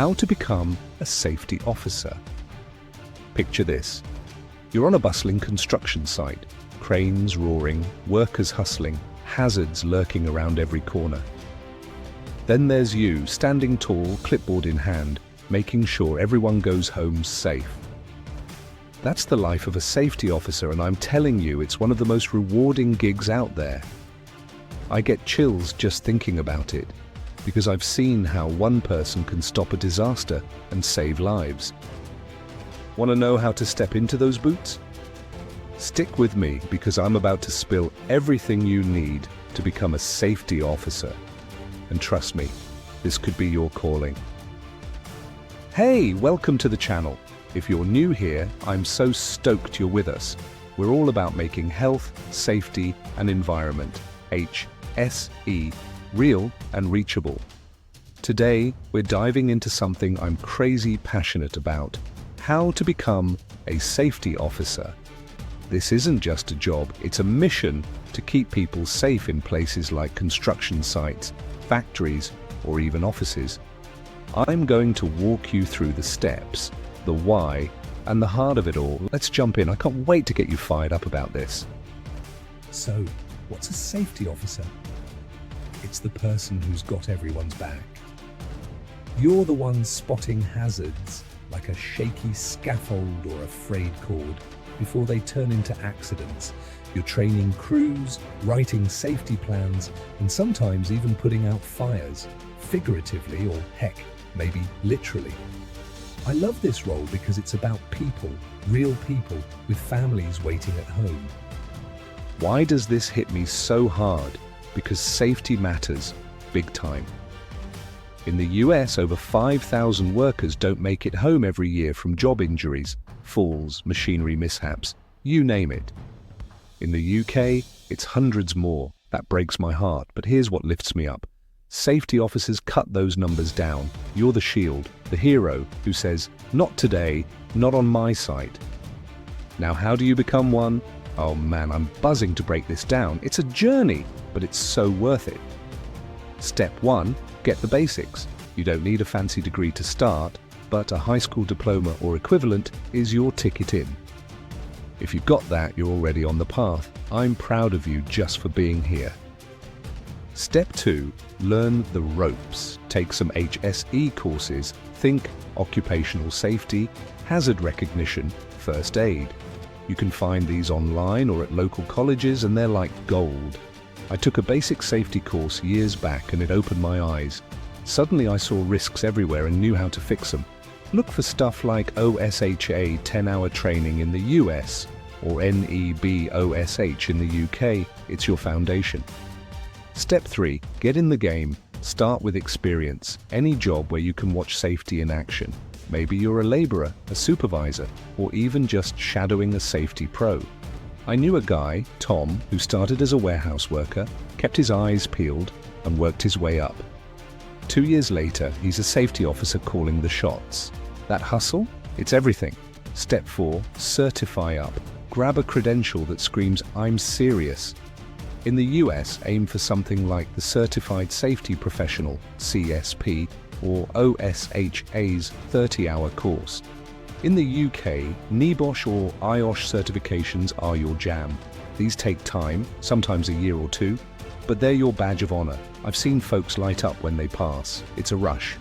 How to become a safety officer. Picture this. You're on a bustling construction site, cranes roaring, workers hustling, hazards lurking around every corner. Then there's you, standing tall, clipboard in hand, making sure everyone goes home safe. That's the life of a safety officer, and I'm telling you, it's one of the most rewarding gigs out there. I get chills just thinking about it, because I've seen how one person can stop a disaster and save lives. Want to know how to step into those boots? Stick with me, because I'm about to spill everything you need to become a safety officer. And trust me, this could be your calling. Hey, welcome to the channel. If you're new here, I'm so stoked you're with us. We're all about making health, safety, and environment, HSE, real and reachable. Today, we're diving into something I'm crazy passionate about: how to become a safety officer. This isn't just a job, it's a mission to keep people safe in places like construction sites, factories, or even offices. I'm going to walk you through the steps, the why, and the heart of it all. Let's jump in. I can't wait to get you fired up about this. So, what's a safety officer? It's the person who's got everyone's back. You're the one spotting hazards, like a shaky scaffold or a frayed cord, before they turn into accidents. You're training crews, writing safety plans, and sometimes even putting out fires, figuratively or heck, maybe literally. I love this role because it's about people, real people, with families waiting at home. Why does this hit me so hard? Because safety matters, big time. In the US, over 5,000 workers don't make it home every year from job injuries, falls, machinery mishaps, you name it. In the UK, it's hundreds more. That breaks my heart, but here's what lifts me up. Safety officers cut those numbers down. You're the shield, the hero who says, not today, not on my site. Now, how do you become one? Oh man, I'm buzzing to break this down. It's a journey, but it's so worth it. Step 1, get the basics. You don't need a fancy degree to start, but a high school diploma or equivalent is your ticket in. If you've got that, you're already on the path. I'm proud of you just for being here. Step 2, learn the ropes. Take some HSE courses. Think occupational safety, hazard recognition, first aid. You can find these online or at local colleges, and they're like gold. I took a basic safety course years back and it opened my eyes. Suddenly I saw risks everywhere and knew how to fix them. Look for stuff like OSHA 10-hour training in the US or NEBOSH in the UK. It's your foundation. Step 3, get in the game. Start with experience. Any job where you can watch safety in action. Maybe you're a laborer, a supervisor, or even just shadowing a safety pro. I knew a guy, Tom, who started as a warehouse worker, kept his eyes peeled, and worked his way up. 2 years later, he's a safety officer calling the shots. That hustle? It's everything. Step 4, certify up. Grab a credential that screams, I'm serious. In the US, aim for something like the Certified Safety Professional, CSP, or OSHA's 30-hour course. In the UK, NEBOSH or OSHA certifications are your jam. These take time, sometimes a year or two, but they're your badge of honor. I've seen folks light up when they pass. It's a rush.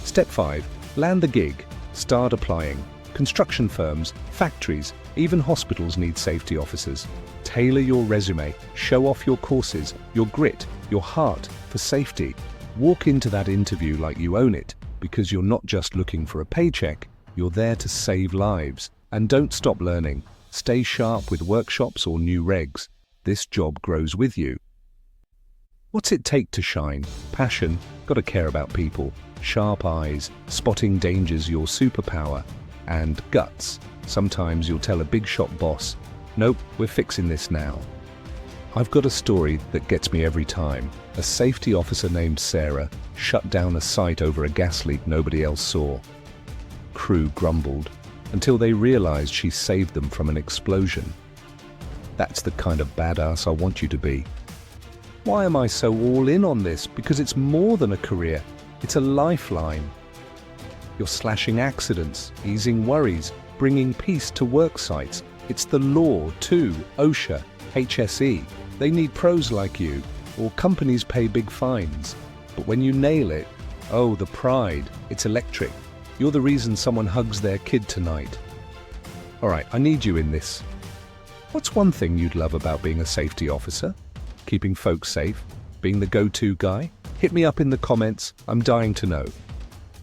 Step 5, land the gig. Start applying. Construction firms, factories, even hospitals need safety officers. Tailor your resume, show off your courses, your grit, your heart for safety. Walk into that interview like you own it, because you're not just looking for a paycheck, you're there to save lives. And don't stop learning. Stay sharp with workshops or new regs. This job grows with you. What's it take to shine? Passion, gotta care about people. Sharp eyes, spotting dangers your superpower. And guts. Sometimes you'll tell a big shot boss, nope, we're fixing this now. I've got a story that gets me every time. A safety officer named Sarah shut down a site over a gas leak nobody else saw. Crew grumbled until they realized she saved them from an explosion. That's the kind of badass I want you to be. Why am I so all in on this? Because it's more than a career, it's a lifeline. You're slashing accidents, easing worries, bringing peace to work sites. It's the law too. OSHA, HSE. They need pros like you, or companies pay big fines. But when you nail it, oh, the pride, it's electric. You're the reason someone hugs their kid tonight. All right, I need you in this. What's one thing you'd love about being a safety officer? Keeping folks safe? Being the go-to guy? Hit me up in the comments. I'm dying to know.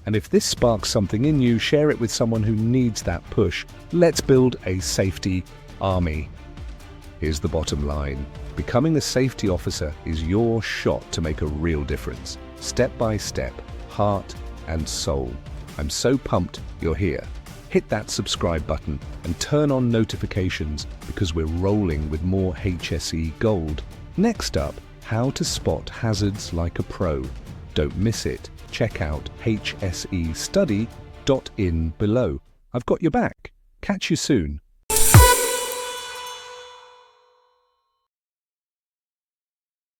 And if this sparks something in you, share it with someone who needs that push. Let's build a safety army. Here's the bottom line. Becoming a safety officer is your shot to make a real difference. Step by step, heart and soul. I'm so pumped you're here. Hit that subscribe button and turn on notifications because we're rolling with more HSE gold. Next up, how to spot hazards like a pro. Don't miss it. Check out hsestudy.in below. I've got your back. Catch you soon.